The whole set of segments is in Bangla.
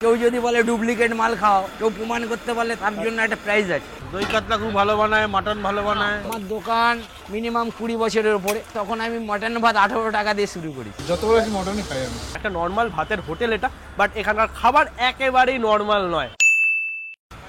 কেউ যদি বলে ডুপ্লিকেট মাল খাও, কেউ প্রমাণ করতে পারলে তার জন্য একটা প্রাইজ আছে। দই কাতলা খুব ভালো বানায়, মাটন ভালো বানায়। আমার দোকান মিনিমাম 20 বছরের উপরে, তখন আমি মটন ভাত 18 টাকা দিয়ে শুরু করি। যত বড় মটনই খাই আমি। একটা নর্মাল ভাতের হোটেল এটা, বাট এখানকার খাবার একেবারেই নর্মাল নয়।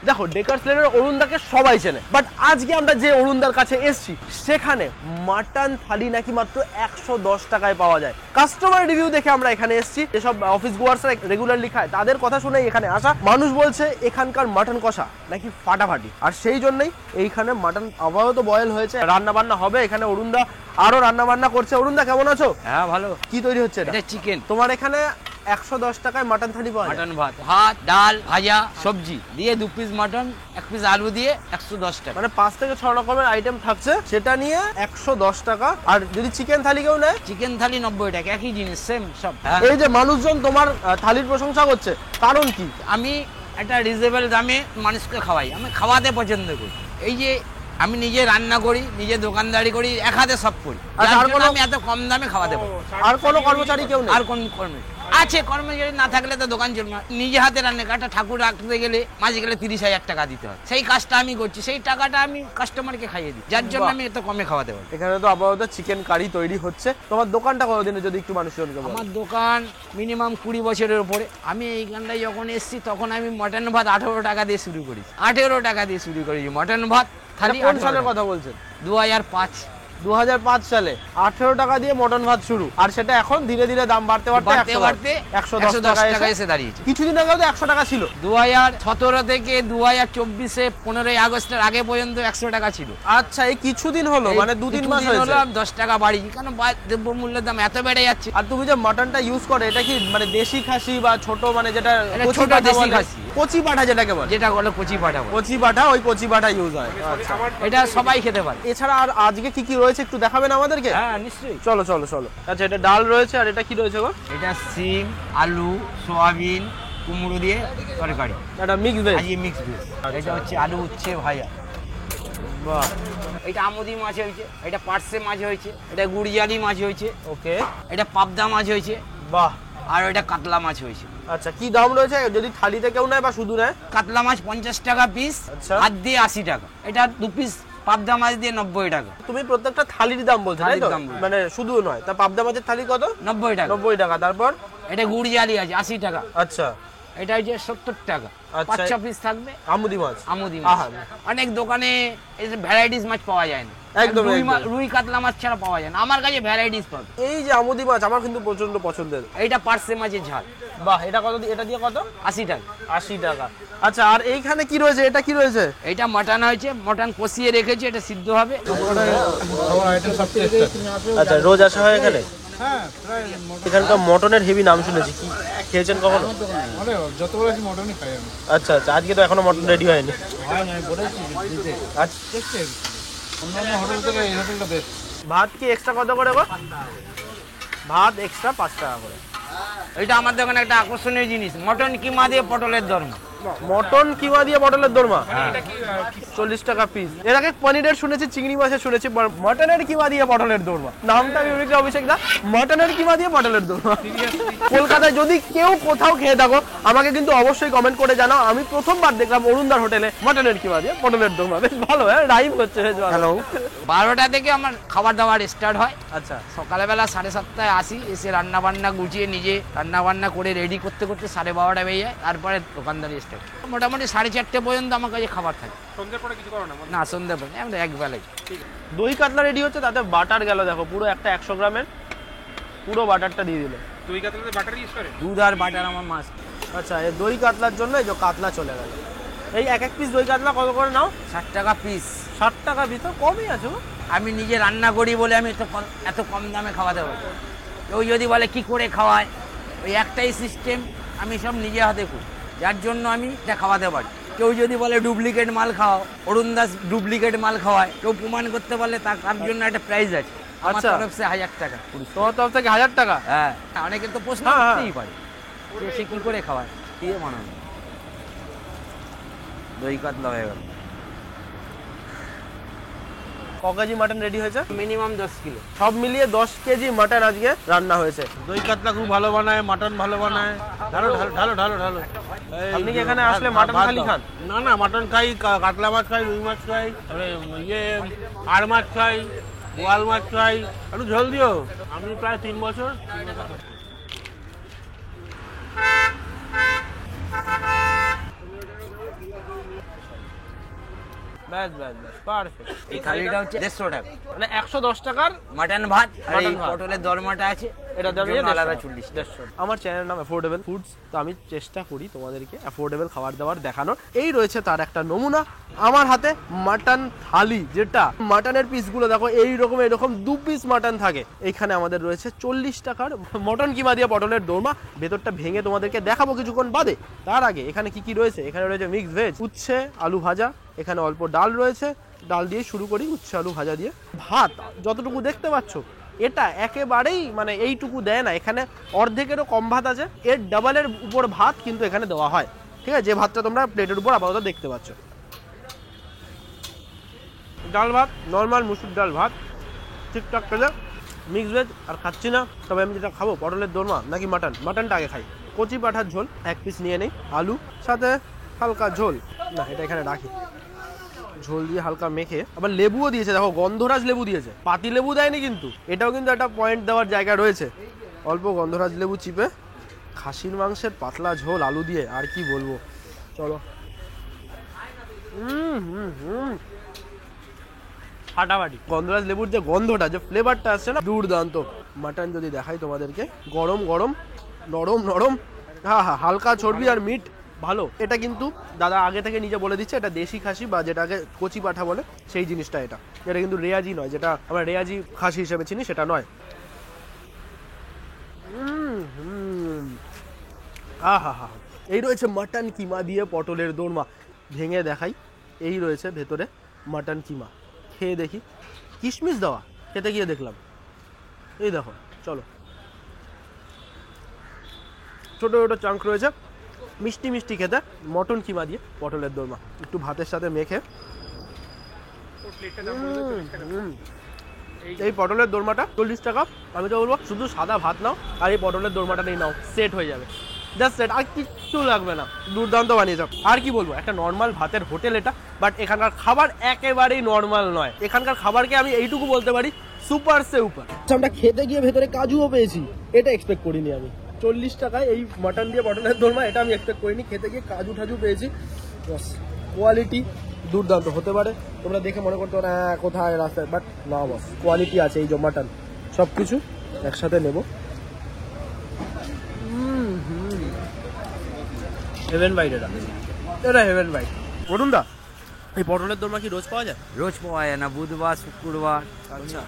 দেখো, ডেকার্স লেনের অরুণদাকে সবাই চেনে, বাট আজকে আমরা যে অরুণদার কাছে এসেছি সেখানে মাটন থালি নাকি মাত্র 110 টাকায় পাওয়া যায়। কাস্টমার রিভিউ দেখে আমরা এখানে এসেছি। যেসব অফিস গোয়ার্সরা রেগুলারলি খায় তাদের কথা শুনে এখানে আসা। মানুষ বলছে এখানকার মাটন কষা নাকি ফাটাফাটি, আর সেই জন্যই এইখানে মাটন আপাতত বয়েল হয়েছে, রান্না বান্না হবে এখানে। অরুণদা আরো রান্না বান্না করছে। অরুণদা কেমন আছো? হ্যাঁ ভালো। কি তৈরি হচ্ছে এটা চিকেন। তোমার এখানে 110 টাকায় মাটন থালি পাওয়া যায়? মটন ভাত, ভাত, ডাল, ভাজা, সবজি দিয়ে 2 পিস মটন, 1 পিস আলু দিয়ে 110 টাকা। মানে 5 থেকে 6 রকমের আইটেম থাকছে, সেটা নিয়ে 110 টাকা। আর যদি চিকেন থালি কেউ নেয়, চিকেন থালি 90 টাকা, একই জিনিস, সেম সব। এই যে মানুষজন তোমার থালির প্রশংসা করছে, কারণ কি? আমি একটা রিজনেবল দামে মানুষকে খাওয়াই, আমি খাওয়াতে পছন্দ করি। এই যে আমি নিজে রান্না করি, নিজে দোকানদারি করি, এক হাতে সব করি। আচ্ছা, আর কোনো আমি এত কম দামে খাওয়াতে পারি। আর কোনো কর্মচারী কেউ নেই? আর কোন কর্মচারী আছে? কর্মচারী না থাকলে তো দোকান চলবে না। নিজে হাতে রান্না, একটা ঠাকুর রাখতে গেলে মাঝে গেলে 30,000 টাকা দিতে হয়। সেই কাজটা আমি করছি, সেই টাকাটা আমি কাস্টমারকে খাইয়ে দিই, যার জন্য আমি এত কমে খাওয়াতে পারি। এখানে তো আপাতত চিকেন কারি তৈরি হচ্ছে। তোমার দোকানটা কতদিনে যদি একটু মানুষজনকে বলো? আমার দোকান মিনিমাম 20 বছরের উপরে। আমি এইখানটায় যখন এসেছি তখন আমি মটন ভাত 18 টাকা দিয়ে শুরু করি। 18 টাকা দিয়ে শুরু করেছি মটন ভাত থালি। কোন সালের কথা বলছেন? 2005। 2005 সালে 18 টাকা দিয়ে মটন ভাত শুরু, আর সেটা এখন ধীরে ধীরে দাম বাড়তে বাড়তে 110 টাকা এসে দাঁড়িয়েছে। কিছুদিন আগেও তো 100 টাকা ছিল। 2017 থেকে 2024-এ 15ই আগস্টের আগে পর্যন্ত 100 টাকা ছিল। আচ্ছা, এই কিছুদিন হলো, মানে 2-3 মাস হয়েছে। 10 টাকা বাড়ি, কারণ দ্রব্যমূল্যের দাম এত বেড়ে যাচ্ছে। আর তুমি যে মটনটা ইউজ করে, এটা কি মানে দেশি খাসি বা ছোট, মানে যেটা কচি ছোট পাঠা দেশি বলে? খাসি। কচি পাঠা যেটাকে বলে? যেটা বলে কচি পাঠা বলে। কচি পাঠা, ওই কচি পাঠা ইউজ হয়। আচ্ছা, এটা সবাই খেতে পারে। এছাড়া আর আজকে কি কি রয়েছে একটু দেখাবেন আমাদেরকে? হ্যাঁ নিশ্চয়ই। চলো চলো চলো। আচ্ছা, এটা ডাল রয়েছে, আর এটা কি রয়েছে গো? এটা সিম, আলু, সোয়াবিন, কুমড়ো দিয়ে তরকারি। এটা মিক্স ভেজ। আজকে মিক্স ভেজ। এটা হচ্ছে আলু উচ্ছে ভাজা। বাহ। এটা আমুদি মাছ হয়েছে, এটা পার্সে মাছ হয়েছে, এটা গুড়িয়ালি মাছ হয়েছে, ওকে। এটা পাবদা মাছ হয়েছে, বাহ। আর এটা কাতলা মাছ হয়েছে। আচ্ছা, কি দাম রয়েছে যদি থালিতে কেউ নেয় বা শুধু নেয়? কাতলা মাছ 50 টাকা পিস, আচ্ছা। হাত দিয়ে 80 টাকা। এটা 2 পিস পাবদা মাছ দিয়ে 90 টাকা। তুমি প্রত্যেকটা থালির দাম বলছো, তাই তো? থালির দাম বলছি। মানে শুধু নয়। তা পাবদা মাছের থালি কত? 90 টাকা। 90 টাকা। তারপর এটা গুড়িয়ালি আছে 80 টাকা। আচ্ছা। এটা হচ্ছে 70 টাকা। আচ্ছা। 5-6 পিস থাকবে। আমুদি মাছ। আমুদি মাছ। আহা। অনেক দোকানে এই যে ভ্যারাইটিস মাছ পাওয়া যায় না। একদম, একদম। রুই কাতলা মাছ ছাড়া পাওয়া যায় না, আমার কাছে ভ্যারাইটিস পাবে। এই যে আমুদি মাছ আমার কিন্তু প্রচন্ড পছন্দের। এইটা পার্সে মাছের ঝাল। বাহ। এটা কত? এটা দিয়ে কত? 80 টাকা। 80 টাকা। আচ্ছা, আর এইখানে কি রয়েছে? এটা কি রয়েছে? এইটা মটন হয়েছে, মটন কষিয়ে রেখেছি, এটা সিদ্ধ হবে। আমার আইটেম সব টেস্ট। আচ্ছা, রোজ আসা হয় এখানে? হ্যাঁ, প্রায় এখানকার মটনের হেভি নাম শুনেছি, কি খেয়েছেন কখনো? মানে যত বড় মটনই খাই আমি। আচ্ছা আচ্ছা, আজকে তো এখনো মটন রেডি হয়নি। হয় না, বলেছি দিতে। আচ্ছা, দেখছেন অন্যান্য হোটেল থেকে এই হোটেলটা বেস্ট। ভাত কি এক্সট্রা কত করে গো? ভাত এক্সট্রা 5 টাকা করে। এটা আমার দোকানে একটা আকর্ষণীয় জিনিস, মটন কিমা দিয়ে পটলের দরমা। মটন কিমা দিয়ে পটলের দোরমা 40 টাকা পিস। এর আগে পনিরের শুনেছি, চিংড়ি মাছের শুনেছি, মটনের কিমা দিয়ে পটলের দোরমা। নামটা ইউনিক, অভিষেক দা। মটনের কিমা দিয়ে পটলের দোরমা। কলকাতায় যদি কেউ কোথাও খেয়ে থাকো আমাকে কিন্তু অবশ্যই কমেন্ট করে জানাও। আমি প্রথমবার দেখলাম অরুণদার হোটেলে মটনের কিমা দিয়ে পটলের দোরমা। বেশ ভালো, হ্যাঁ, রাইম হচ্ছে। হ্যালো। 12টা থেকে আমার খাবার দাবার স্টার্ট হয়। আচ্ছা। সকালবেলা 7:30টায় আসি, এসে রান্না বান্না গুছিয়ে নিজে রান্না বান্না করে রেডি করতে করতে 12:30টা বেজে যায়। তারপরে দোকানদারি স্টার্ট। মোটামুটি 4:30 পর্যন্ত আমার কাছে খাবার থাকে। সন্ধ্যার পরে কিছু করো না? না, সন্ধ্যে পর্যন্ত আমরা এক বেলায়। দই কাতলা রেডি হচ্ছে, তাতে বাটার গেল, দেখো পুরো একটা 100 গ্রামের পুরো বাটারটা দিয়ে দিল। দই কাতলাতে বাটার ইউজ করে? দুধ আর বাটার আমার মাছ। আচ্ছা, এই দই কাতলার জন্য এই যে কাতলা চলে গেল। এই এক পিস দই কাতলা কত করে নাও? 60 টাকা পিস। 60 টাকা পিস, তো কমই আছে গো। আমি নিজে রান্না করি বলে আমি এত কম দামে খাওয়াতে পারি। কেউ যদি বলে কি করে খাওয়ায়, ওই একটাই সিস্টেম, আমি সব নিজে হাতে করি, যার জন্য আমি এটা খাওয়াতে পারি। কেউ যদি বলে ডুপ্লিকেট মাল খাও, অরুণ দাস ডুপ্লিকেট মাল খাওয়ায়, কেউ প্রমাণ করতে পারলে তার জন্য একটা প্রাইজ আছে। আমার আচ্ছা। তরফ থেকে 1000 টাকা। তোমার তরফ থেকে 1000 টাকা? হ্যাঁ, অনেকে তো প্রশ্ন হ্যাঁ, হ্যাঁ। করতেই পারে যে সে কি করে খাওয়ায়, দিয়ে বানানো। দই কাতলা হয়ে গেল। ক কেজি মাটন রেডি হয়েছে? Minimum 10 kilo. সব মিলিয়ে 10 কেজি মাটন আজকে রান্না হয়েছে। দই কাতলা খুব ভালো বানায়, মাটন ভালো বানায়। ঢালো ঢালো ঢালো ঢালো ঢালো। আপনি কি এখানে আসলে মাটন খালি খান? না না, মাটন খাই, কাতলা মাছ খাই, রুই মাছ খাই, তারপরে আর মাছ খাই, বোয়াল মাছ খাই। একটু ঝোল দিও। আমি প্রায় 3 বছর। ব্যাস ব্যাস ব্যাস, পারফেক্ট। এই থালিটা হচ্ছে 150 টাকা, মানে 110 টাকার মাটন ভাত আর এই মাটন ভাত। পটলের দরমাটা আছে, এটা দাম জন্য আলাদা 40 টাকা। 150। আমার চ্যানেলের নাম অ্যাফোর্ডেবল ফুডস, তো আমি চেষ্টা করি তোমাদেরকে অ্যাফোর্ডেবল খাবার দাবার দেখানোর। এই রয়েছে তার একটা নমুনা আমার হাতে, মাটন থালি, যেটা মাটনের পিসগুলো দেখো এইরকম এরকম 2 পিস মাটন থাকে। এইখানে আমাদের রয়েছে 40 টাকার মটন কিমা দিয়ে পটলের দোরমা। ভেতরটা ভেঙে তোমাদেরকে দেখাবো কিছুক্ষণ বাদে। তার আগে এখানে কি কি রয়েছে, এখানে রয়েছে মিক্স ভেজ, উচ্ছে আলু ভাজা, এখানে অল্প ডাল রয়েছে, ডাল দিয়ে শুরু করি, উচ্ছে আলু ভাজা দিয়ে। ভাত যতটুকু দেখতে পাচ্ছ এটা একেবারেই মানে এইটুকু দেয় না, এখানে অর্ধেকেরও কম ভাত আছে, এর ডাবলের উপর ভাত কিন্তু এখানে দেওয়া হয়। ঠিক আছে, যে ভাতটা তোমরা প্লেটের উপর আপাতত দেখতে পাচ্ছ। ডাল ভাত, নর্মাল মুসুর ডাল ভাত, ঠিকঠাক পেলে মিক্স ভেজ। আর খাচ্ছি না, তবে আমি যেটা খাবো পটলের দোরমা নাকি মাটন, মাটনটা আগে খাই। কচি পাঠার ঝোল 1 পিস নিয়ে নেই, আলু সাথে হালকা ঝোল, না এটা এখানে রাখি, ঝোল দিয়ে হালকা মেখে। আবার লেবুও দিয়েছে, দেখো গন্ধরাজ লেবু দিয়েছে, পাতি লেবু দেয়নি কিন্তু, এটাও কিন্তু একটা পয়েন্ট দেওয়ার জায়গা রয়েছে। অল্প গন্ধরাজ লেবু চিপে, খাসির মাংসের পাতলা ঝোল আলু দিয়ে, আর কি বলবো। চলো, ফাটাফাটি। গন্ধরাজ লেবুর যে গন্ধটা, যে ফ্লেভারটা আসছে না, দুর্দান্ত। মাটন যদি দেখাই তোমাদেরকে, গরম গরম, নরম নরম, হ্যাঁ হ্যাঁ, হালকা চর্বি আর মিট ভালো। এটা কিন্তু দাদা আগে থেকে নিজে বলে দিচ্ছে এটা দেশি খাসি, বা যেটাকে কচি পাঠা বলে সেই জিনিসটা। এটা কিন্তু রেয়াজি নয়, যেটা আমরা রেয়াজি খাসি হিসেবে চিনি সেটা নয়। আহা হা, এই রয়েছে মাটন কিমা দিয়ে পটলের দোরমা। ভেঙে দেখাই, এই রয়েছে ভেতরে মাটন কিমা। খেয়ে দেখি, কিশমিশ দেওয়া, খেতে গিয়ে দেখলাম। এই দেখো, চলো, ছোট ছোট চাঙ্ক রয়েছে, মিষ্টি মিষ্টি খেতে। মটন কিমা দিয়ে পটলের দোরমা একটু ভাতের সাথে মেখে। এই পটলের দোরমাটা 40 টাকা। আমি তো বলবো শুধু সাদা ভাত নাও আর এই পটলের দোরমাটা নিয়ে নাও, সেট হয়ে যাবে, জাস্ট সেট, আর কিচ্ছু লাগবে না। দুর্দান্ত বানিয়েছে। আর কি বলবো, একটা নর্মাল ভাতের হোটেল এটা, বাট এখানকার খাবার একেবারেই নর্মাল নয়। এখানকার খাবারকে আমি এইটুকু বলতে পারি, সুপার সে উপর। আমরা খেতে গিয়ে ভেতরে কাজুও পেয়েছি, এটা এক্সপেক্ট করিনি আমি। 40 টাকায় এই মাটন দিয়ে পটলের দোরমা, এটা আমি এক্সপেক্ট করিনি। খেতে গিয়ে কাজু ঠাজু পেয়েছি, কোয়ালিটি দুর্দান্ত। হতে পারে তোমরা দেখে মনে করতে পারো কোথায় রাস্তায়, বাট না বস, কোয়ালিটি আছে। এই যে মাটন সব কিছু একসাথে নেব। হেভেন বাইট, এটা হেভেন বাইট। বলুন দা, এই পটলের দোরমা কি রোজ পাওয়া যায়? রোজ পাওয়া যায় না, বুধবার শুক্রবার। আচ্ছা,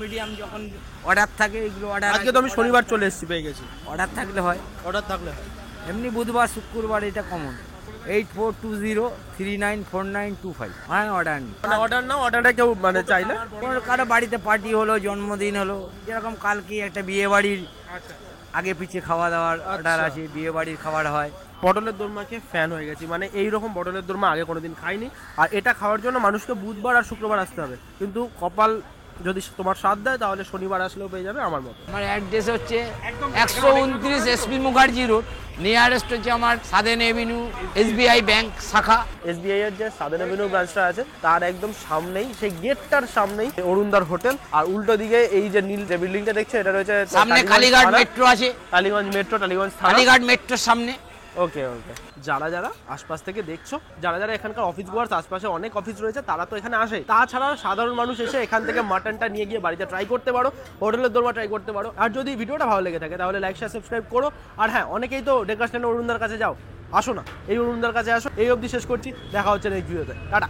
মিডিয়াম যখন অর্ডার থাকে, এগুলো অর্ডার, আজকে তো আমি শনিবার চলে এসেছি, পেয়ে গেছি। অর্ডার থাকলে হয়, অর্ডার থাকলে এমনি বুধবার শুক্রবার এটা কমন। 8420394925, হ্যাঁ অর্ডার নেই। মানে অর্ডার নাও, অর্ডারটা কেউ মানে চাইলে, কারো বাড়িতে পার্টি হলো, জন্মদিন হলো, যেরকম কালকে একটা বিয়ে বাড়ির আগে পিছিয়ে খাওয়া দাওয়ার অর্ডার আছে, বিয়ে বাড়ির খাবার হয়। পটলের দোরমাকে ফ্যান হয়ে গেছি, মানে এইরকম পটলের দোরমা আগে কোনোদিন খাইনি। আর এটা খাওয়ার জন্য মানুষকে বুধবার আর শুক্রবার আসতে হবে, কিন্তু কপাল যদি তোমার সাথ দেয় তাহলে শনিবার আসলেও পেয়ে যাবে আমার মতো। আমার অ্যাড্রেস হচ্ছে 129 এসপি মুখার্জি রোড, নিয়ারেস্ট হচ্ছে আমার সাদেন এভিনিউ এসবিআই ব্যাংক শাখা। এসবিআই এর যে সাদেন এভিনিউ ব্রাঞ্চটা আছে তার একদম সামনেই, সেই গেটটার সামনেই অরুণদার হোটেল। আর উল্টো দিকে এই যে নীল যে বিল্ডিংটা দেখছো, এটা রয়েছে সামনে কালীঘাট মেট্রো আছে, টালিগঞ্জ মেট্রো, টালিগঞ্জ থানা, কালীঘাট মেট্রোর সামনে। ওকে ওকে। যারা যারা আশপাশ থেকে দেখছো, যারা যারা এখানকার অফিস গোয়ার্স, আশপাশে অনেক অফিস রয়েছে, তারা তো এখানে আসে। তাছাড়া সাধারণ মানুষ এসে এখান থেকে মাটনটা নিয়ে গিয়ে বাড়িতে ট্রাই করতে পারো, হোটেলের দোরমা ট্রাই করতে পারো। আর যদি ভিডিওটা ভালো লেগে থাকে তাহলে লাইক শেয়ার সাবস্ক্রাইব করো। আর হ্যাঁ, অনেকেই তো ডেকার্স অরুণদার কাছে যাও, আসো না, এই অরুণদার কাছে আসো। এই অবধি শেষ করছি, দেখা হচ্ছে নেক্সট ভিডিওতে, টাটা।